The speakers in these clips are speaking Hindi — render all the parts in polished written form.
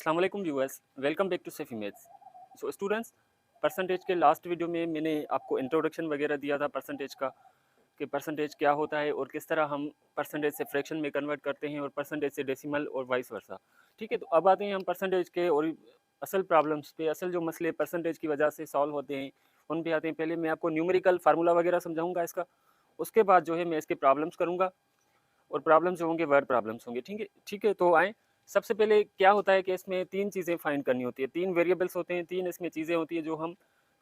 अस्सलाम वालेकुम viewers, welcome back to safe image. So students, percentage के लास्ट वीडियो में मैंने आपको इंट्रोडक्शन वगैरह दिया था परसेंटेज का, कि परसेंटेज क्या होता है और किस तरह हम परसेंटेज से फ्रैक्शन में कन्वर्ट करते हैं और परसेंटेज से डेसिमल और वाइस वर्सा। ठीक है, तो अब आते हैं हम परसेंटेज के और असल प्रॉब्लम्स पे, असल जो मसले परसेंटेज की वजह से सॉल्व होते हैं उन पे आते हैं। पहले मैं आपको न्यूमेरिकल फार्मूला वगैरह समझाऊंगा इसका, उसके बाद जो है मैं इसके प्रॉब्लम्स करूँगा और प्रॉब्लम्स जो होंगे वर्ड प्रॉब्लम्स होंगे। ठीक है, तो आए। सबसे पहले क्या होता है कि इसमें तीन चीज़ें फाइंड करनी होती है, तीन वेरिएबल्स होते हैं, तीन इसमें चीज़ें होती है जो हम,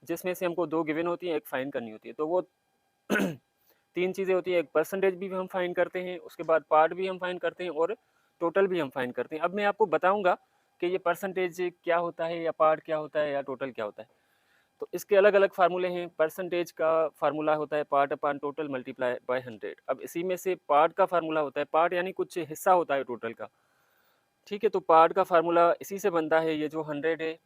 जिसमें से हमको दो गिवन होती हैं, एक फाइंड करनी होती है। तो वो तीन चीज़ें होती हैं, एक परसेंटेज भी हम फाइंड करते हैं, उसके बाद पार्ट भी हम फाइंड करते हैं और टोटल भी हम फाइंड करते हैं। अब मैं आपको बताऊंगा कि ये परसेंटेज क्या होता है या पार्ट क्या होता है या टोटल क्या होता है। तो इसके अलग अलग फार्मूले हैं। परसेंटेज का फार्मूला होता है part upon total multiply by 100। अब इसी में से पार्ट का फार्मूला होता है, पार्ट यानी कुछ हिस्सा होता है टोटल का। ठीक है, तो पार्ट का फार्मूला इसी से बनता है, ये जो 100 है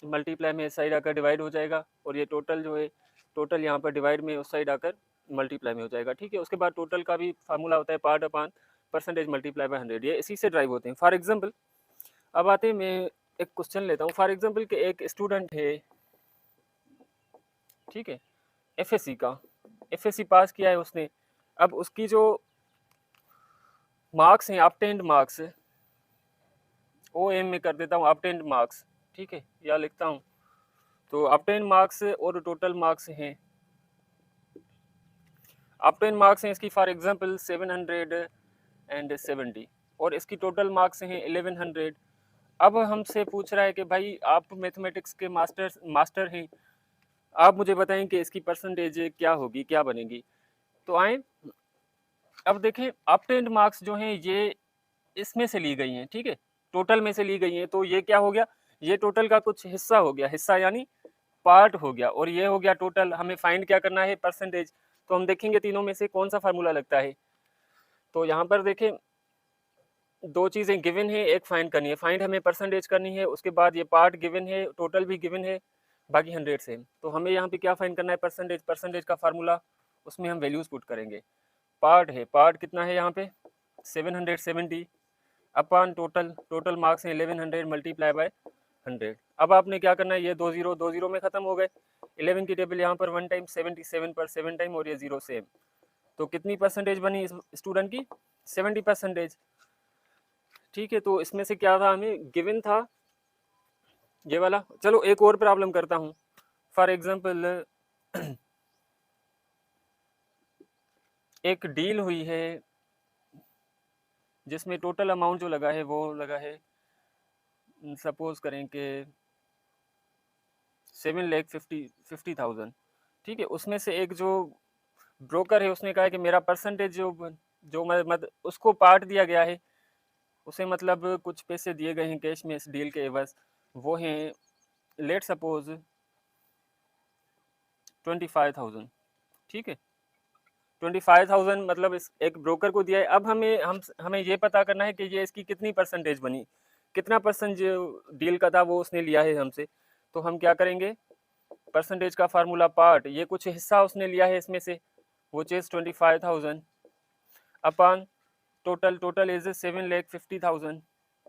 मल्टीप्लाई में इस साइड आकर डिवाइड हो जाएगा और ये टोटल जो है, टोटल यहाँ पर डिवाइड में उस साइड आकर मल्टीप्लाई में हो जाएगा। ठीक है, उसके बाद टोटल का भी फार्मूला होता है part upon percentage multiply by 100, ये इसी से ड्राइव होते हैं। फॉर एग्जाम्पल, अब आते हैं, मैं एक क्वेश्चन लेता हूँ। फॉर एग्जाम्पल कि एक स्टूडेंट है, ठीक है, एफएससी का, एफएससी पास किया है उसने। अब उसकी जो मार्क्स हैं, ऑब्टेन्ड मार्क्स, ओ एम में कर देता हूँ ऑब्टेन्ड मार्क्स, ठीक है, या लिखता हूँ। तो ऑब्टेन्ड मार्क्स और टोटल मार्क्स हैं, ऑब्टेन्ड मार्क्स हैं इसकी फॉर एग्जांपल 770 और इसकी टोटल मार्क्स हैं 1100। अब हमसे पूछ रहा है कि भाई आप मैथमेटिक्स के मास्टर हैं, आप मुझे बताएं कि इसकी परसेंटेज क्या होगी, क्या बनेगी। तो आए, अब देखें, ऑब्टेन्ड मार्क्स जो हैं ये इसमें से ली गई हैं, ठीक है, टोटल में से ली गई हैं। तो ये क्या हो गया, ये टोटल का कुछ हिस्सा हो गया, हिस्सा यानी पार्ट हो गया, और ये हो गया टोटल। हमें फाइंड क्या करना है, परसेंटेज। तो हम देखेंगे तीनों में से कौन सा फार्मूला लगता है। तो यहाँ पर देखें, दो चीज़ें गिवन है, एक फाइंड करनी है। फाइंड हमें परसेंटेज करनी है, उसके बाद ये पार्ट गिवन है, टोटल भी गिवन है, बाकी 100 से। तो हमें यहाँ पे क्या फाइंड करना है, परसेंटेज। परसेंटेज का फार्मूला, उसमें हम वैल्यूज पुट करेंगे। पार्ट है, पार्ट कितना है यहाँ पे 770 अपान टोटल, टोटल मार्क्स हैं 1100 मल्टीप्लाई बाय 100। अब आपने क्या करना है, ये दो जीरो में खत्म हो गए। 11 की टेबल यहाँ पर 1 टाइम, 77 पर 7 टाइम, और ये जीरो सेम। तो कितनी परसेंटेज बनी इस स्टूडेंट की, 70%। ठीक है, तो इसमें से क्या था, हमें गिवन था ये वाला। चलो एक और प्रॉब्लम करता हूँ। फॉर एग्जाम्पल, एक डील हुई है जिसमें टोटल अमाउंट जो लगा है वो लगा है, सपोज करें कि 7,50,000। ठीक है, उसमें से एक जो ब्रोकर है उसने कहा है कि मेरा परसेंटेज जो उसको पार्ट दिया गया है, उसे मतलब कुछ पैसे दिए गए हैं कैश में इस डील के एवज, वो हैं लेट सपोज 25,000। ठीक है, 25,000 मतलब इस एक ब्रोकर को दिया है। अब हमें ये पता करना है कि ये इसकी कितनी परसेंटेज बनी, कितना परसेंट जो डील का था वो उसने लिया है हमसे। तो हम क्या करेंगे, परसेंटेज का फार्मूला पार्ट, ये कुछ हिस्सा उसने लिया है इसमें से, वो चीज़ 25,000 अपान total, total is 7,50,000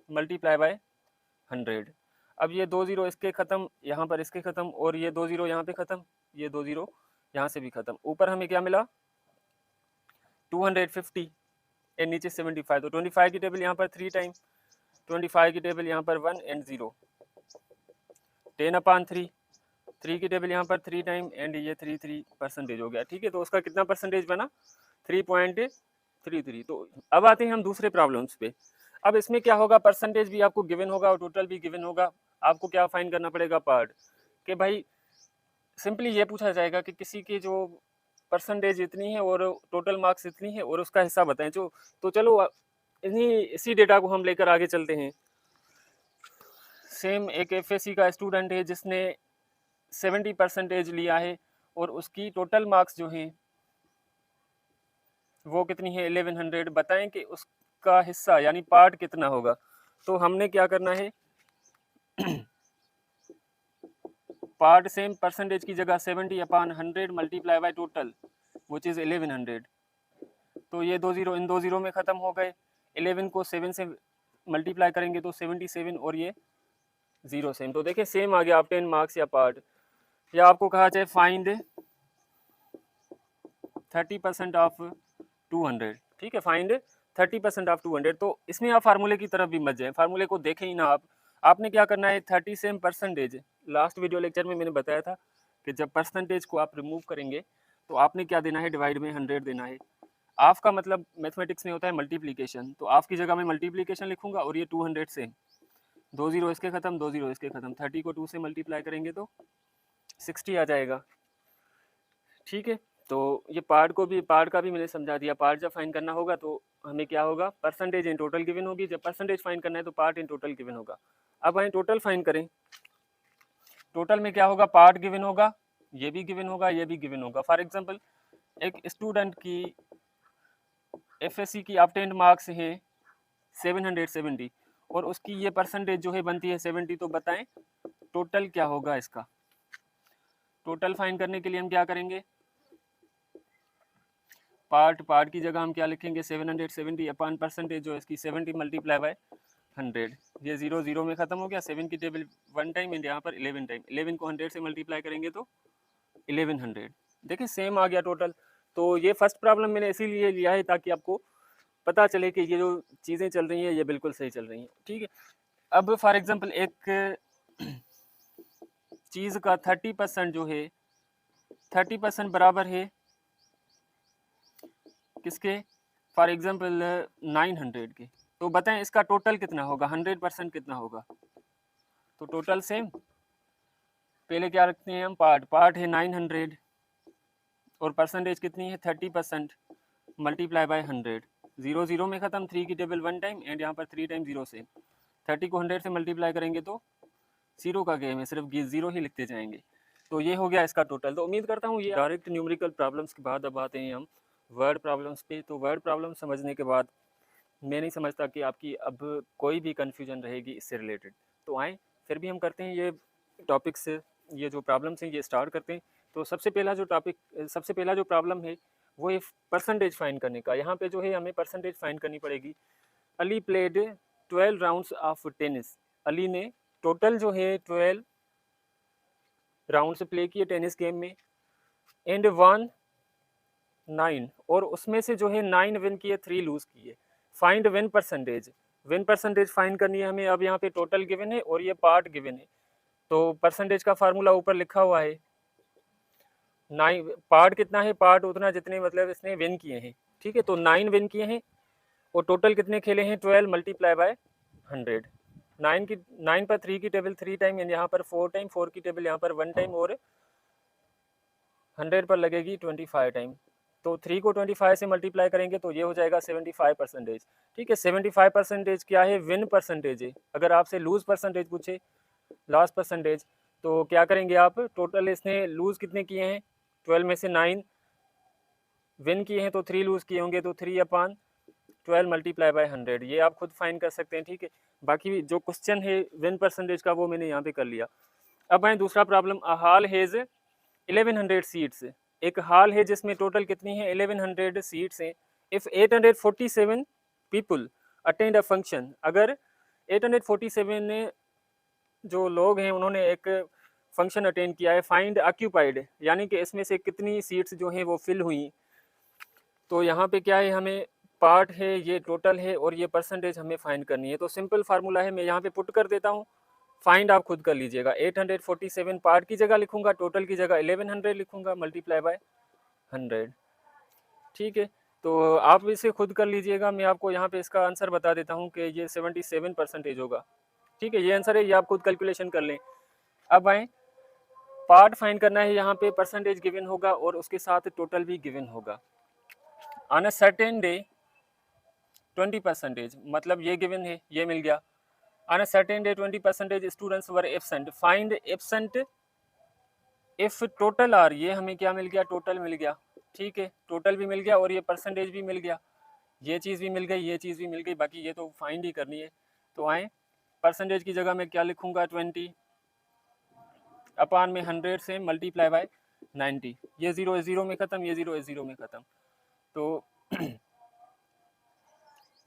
multiply by 100। अब ये दो जीरो इसके खत्म, यहाँ पर इसके खत्म, और ये दो जीरो यहाँ पे खत्म, ये दो जीरो यहाँ से भी खत्म। ऊपर हमें क्या मिला 250 एंड नीचे 75। तो 25 की टेबल यहाँ पर 3 टाइम, 25 की टेबल यहाँ पर 1 एंड 0, 10 अपान 3 की टेबल यहाँ पर 3 टाइम एंड ये 3% हो गया। ठीक है, तो उसका कितना परसेंटेज बना, 3.33। तो अब आते हैं हम दूसरे प्रॉब्लम्स पे। अब इसमें क्या होगा, परसेंटेज भी आपको गिवन होगा और टोटल भी गिवन होगा। आपको क्या फाइंड करना पड़ेगा, पार्ट। कि भाई सिंपली ये पूछा जाएगा कि किसी की जो परसेंटेज इतनी है और टोटल मार्क्स इतनी है और उसका हिस्सा बताएं। जो तो चलो इसी डेटा को हम लेकर आगे चलते हैं। सेम एक एफएससी का स्टूडेंट है जिसने 70% लिया है और उसकी टोटल मार्क्स जो हैं वो कितनी है 1100। बताएं कि उसका हिस्सा यानी पार्ट कितना होगा। तो हमने क्या करना है, पार्ट सेम परसेंटेज की जगह 70 अपान 100 मल्टीप्लाई बाय टोटल वो चीज़ 1100। तो ये दो जीरो इन दो जीरो में ख़त्म हो गए। 11 को 7 से मल्टीप्लाई करेंगे तो 77 और ये 0 सेम। तो देखिए सेम आ गया, आप 10 मार्क्स या पार्ट, या आपको कहा जाए फाइंड 30% ऑफ 200, ठीक है, फाइंड 30% ऑफ 200। तो इसमें आप फार्मूले की तरफ भी मत जाएं, फार्मूले को देखें ही ना आप। आपने क्या करना है, 30 same percentage, last video lecture में मैंने बताया था कि जब परसेंटेज को आप रिमूव करेंगे तो आपने क्या देना है, डिवाइड में 100 देना है। ऑफ का मतलब मैथमेटिक्स में होता है मल्टीप्लिकेशन, तो ऑफ की जगह मैं मल्टीप्लिकेशन लिखूंगा और ये 200 सेम, 2 0 इसके खत्म, 2 0 इसके खत्म, 30 को 2 से मल्टीप्लाई करेंगे तो 60 आ जाएगा, ठीक है। तो ये पार्ट का भी मैंने समझा दिया। पार्ट जब फाइंड करना होगा तो हमें क्या होगा, परसेंटेज इन टोटल गिवन होगी, जब परसेंटेज फाइंड करना है तो पार्ट इन टोटल गिवन होगा। अब आए टोटल फाइंड करें, टोटल में क्या होगा, पार्ट गिवन होगा, ये भी गिवन होगा, ये भी गिवन होगा। फॉर एग्जांपल एक स्टूडेंट की एफएससी की ऑब्टेन्ड मार्क्स है 770 और उसकी ये परसेंटेज जो है बनती है 70, तो बताएं टोटल क्या होगा इसका। टोटल फाइंड करने के लिए हम क्या करेंगे, पार्ट की जगह हम क्या लिखेंगे, 770 अपॉन परसेंटेज जो है इसकी 70 मल्टीप्लाई बाय 100। ये 0 0 में खत्म हो गया, 7 की टेबल 1 टाइम एंड यहाँ पर 11 टाइम, 11 को 100 से मल्टीप्लाई करेंगे तो 1100। देखिए सेम आ गया टोटल। तो ये फर्स्ट प्रॉब्लम मैंने इसीलिए लिया है ताकि आपको पता चले कि ये जो चीज़ें चल रही हैं ये बिल्कुल सही चल रही हैं, ठीक है। अब फॉर एग्जांपल एक चीज़ का 30% जो है, 30% बराबर है किसके, फॉर एग्जांपल 900 के। तो बताएं इसका टोटल कितना होगा, 100% कितना होगा। तो टोटल सेम, पहले क्या रखते हैं हम, पार्ट है 900 और परसेंटेज कितनी है 30% मल्टीप्लाई बाय 100, 0 0 में ख़त्म, 3 की टेबल 1 टाइम एंड यहाँ पर 3 टाइम 0 से 30 को 100 से मल्टीप्लाई करेंगे तो 0 का गेम है, सिर्फ 0 ही लिखते जाएंगे। तो ये हो गया इसका टोटल। तो उम्मीद करता हूँ ये डायरेक्ट न्यूमेरिकल प्रॉब्लम्स के बाद अब आते हैं हम वर्ड प्रॉब्लम्स पे। तो वर्ड प्रॉब्लम समझने के बाद मैं नहीं समझता कि आपकी अब कोई भी कन्फ्यूजन रहेगी इससे रिलेटेड। तो आएँ फिर भी हम करते हैं ये टॉपिक्स, ये जो प्रॉब्लम्स हैं ये स्टार्ट करते हैं। तो सबसे पहला जो प्रॉब्लम है वो है परसेंटेज फाइंड करने का। यहाँ पे जो है हमें परसेंटेज फाइंड करनी पड़ेगी। Ali played 12 rounds of tennis. Ali ने टोटल जो है 12 राउंड्स प्ले किए टेनिस गेम में एंड वन 9, और उसमें से जो है 9 विन किए, 3 लूज किए। Find win percentage, win percentage find करनी है हमें। अब यहाँ पे टोटल गिवन है और ये पार्ट गिवन है, तो परसेंटेज का फार्मूला ऊपर लिखा हुआ है। 9 पार्ट कितना है, पार्ट उतना जितने मतलब इसने विन किए हैं, ठीक है। तो 9 विन किए हैं और टोटल कितने खेले हैं 12 मल्टीप्लाई बाय 100। 9 पर 3 की टेबल 3 टाइम, यहाँ पर 4 टाइम, 4 की टेबल यहाँ पर 1 टाइम और 100 पर लगेगी 25 टाइम। तो 3 को 25 से मल्टीप्लाई करेंगे तो ये हो जाएगा 75%, ठीक है। 75% क्या है, विन परसेंटेज है। अगर आपसे लूज परसेंटेज पूछे, लॉस परसेंटेज, तो क्या करेंगे आप, टोटल इसने लूज कितने किए हैं 12 में से 9 विन किए हैं, तो 3 लूज किए होंगे, तो 3 अपॉन 12 मल्टीप्लाई बाय 100, ये आप खुद फाइंड कर सकते हैं, ठीक है। बाकी जो क्वेश्चन है विन परसेंटेज का वो मैंने यहाँ पे कर लिया। अब आए दूसरा problem, a hall has 1100 seats. एक हॉल है जिसमें टोटल कितनी है 1100 सीट्स हैं। If 847 people attend a function, अगर 847 ने जो लोग हैं उन्होंने एक फंक्शन अटेंड किया है। फाइंड ऑक्यूपाइड, यानी कि इसमें से कितनी सीट्स जो हैं वो फिल हुई। तो यहाँ पे क्या है, हमें पार्ट है, ये टोटल है और ये परसेंटेज हमें फाइंड करनी है। तो सिंपल फार्मूला है, मैं यहाँ पे पुट कर देता हूँ, फाइंड आप खुद कर लीजिएगा। 847 पार्ट की जगह लिखूंगा, टोटल की जगह 1100 लिखूंगा, मल्टीप्लाई बाय 100, ठीक है। तो आप इसे खुद कर लीजिएगा, मैं आपको यहाँ पे इसका आंसर बता देता हूँ कि ये 77% होगा, ठीक है। ये आंसर है, ये आप खुद कैलकुलेशन कर लें। अब आए पार्ट फाइंड करना है, यहाँ पे परसेंटेज गिवन होगा और उसके साथ टोटल भी गिवन होगा। ऑन अ सर्टेन डे 20%, मतलब ये गिवन है, ये मिल गया। On a certain day 20% students were absent. Find absent if total are, ये हमें क्या मिल गया, टोटल मिल गया, ठीक है। टोटल भी मिल गया और ये परसेंटेज भी मिल गया, ये चीज़ भी मिल गई, ये चीज़ भी मिल गई, बाकी ये तो फाइंड ही करनी है। तो आए परसेंटेज की जगह मैं क्या लिखूंगा, 20 अपॉन में 100 से मल्टीप्लाई बाय 90। ये 0 0 में ख़त्म, ये 0 0 में ख़त्म। तो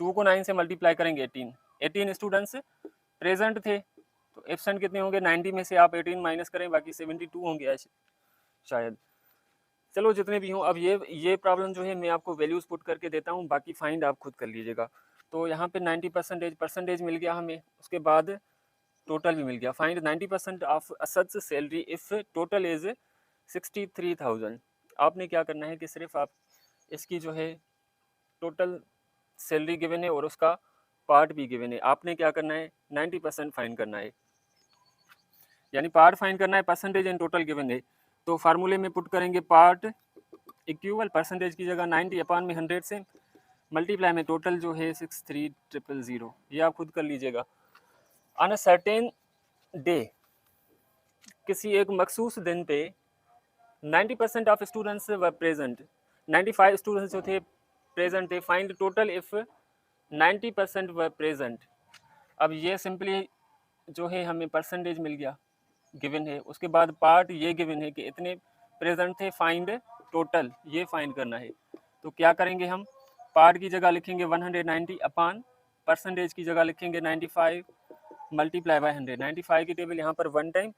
2 को 9 से मल्टीप्लाई करेंगे 18, 18 स्टूडेंट्स प्रेजेंट थे, तो एब्सेंट कितने होंगे, 90 में से आप 18 माइनस करें, बाकी 72 होंगे शायद। चलो जितने भी हों, अब ये प्रॉब्लम जो है मैं आपको वैल्यूज़ पुट करके देता हूँ, बाकी फाइंड आप खुद कर लीजिएगा। तो यहाँ पे 90% परसेंटेज मिल गया हमें, उसके बाद टोटल भी मिल गया। Find 90% of Asad salary if total is 63,000। आपने क्या करना है कि सिर्फ आप इसकी जो है टोटल सैलरी गिवन है और उसका पार्ट भी गिवन है, आपने क्या करना है 90% फाइंड करना है, यानी पार्ट फाइंड करना है, परसेंटेज एंड टोटल गिवन है। तो फार्मूले में पुट करेंगे पार्ट इक्वल परसेंटेज की जगह 90 अपान में 100 से मल्टीप्लाई में टोटल जो है 63,000, ये आप खुद कर लीजिएगा। ऑन अ सर्टेन डे, किसी एक मखसूस दिन पे 90% of students were present, 95 students जो थे प्रेजेंट थे। Find total if 90% were present. अब ये सिंपली जो है हमें परसेंटेज मिल गया, गिवन है, उसके बाद पार्ट ये गिवन है कि इतने प्रेजेंट थे, फाइंड टोटल ये फाइंड करना है। तो क्या करेंगे हम, पार्ट की जगह लिखेंगे 190 अपान परसेंटेज की जगह लिखेंगे 95 मल्टीप्लाई बाय 100। 95 की टेबल यहाँ पर 1 टाइम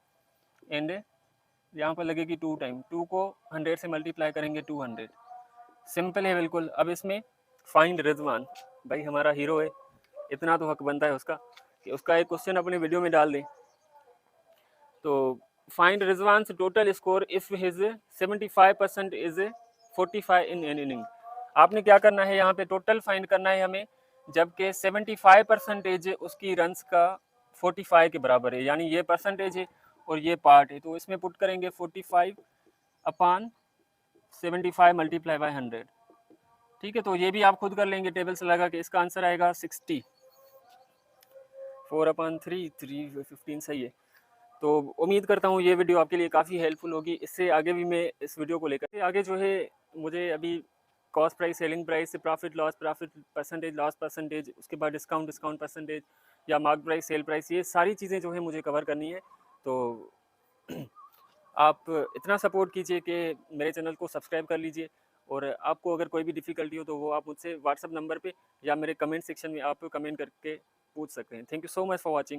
एंड यहाँ पर लगेगी 2 टाइम, 2 को 100 से मल्टीप्लाई करेंगे 200। सिंपल है बिल्कुल। अब इसमें फाइंड रिजवान, भाई हमारा हीरो है, इतना तो हक बनता है उसका कि उसका एक क्वेश्चन अपने वीडियो में डाल दें। तो find Rizwan total score if his 75% is 45 in an inning. आपने क्या करना है, यहाँ पे टोटल फाइंड करना है हमें, जबकि 75% उसकी रन्स का 45 के बराबर है, यानी ये परसेंटेज है और ये पार्ट है। तो इसमें पुट करेंगे 45 अपान 75 मल्टीप्लाई बाय 100। ठीक है, तो ये भी आप खुद कर लेंगे टेबल से लगा के। इसका आंसर आएगा 60, 4/3, 3/15 सही है। तो उम्मीद करता हूँ ये वीडियो आपके लिए काफ़ी हेल्पफुल होगी। इससे आगे भी मैं इस वीडियो को लेकर आगे जो है मुझे अभी cost price, selling price, profit percentage, loss percentage, उसके बाद डिस्काउंट परसेंटेज या मार्क प्राइस, सेल प्राइस, ये सारी चीज़ें जो है मुझे कवर करनी है। तो आप इतना सपोर्ट कीजिए कि मेरे चैनल को सब्सक्राइब कर लीजिए, और आपको अगर कोई भी डिफ़िकल्टी हो तो वो आप मुझसे व्हाट्सअप नंबर पे या मेरे कमेंट सेक्शन में आप कमेंट करके पूछ सकते हैं। Thank you so much for watching.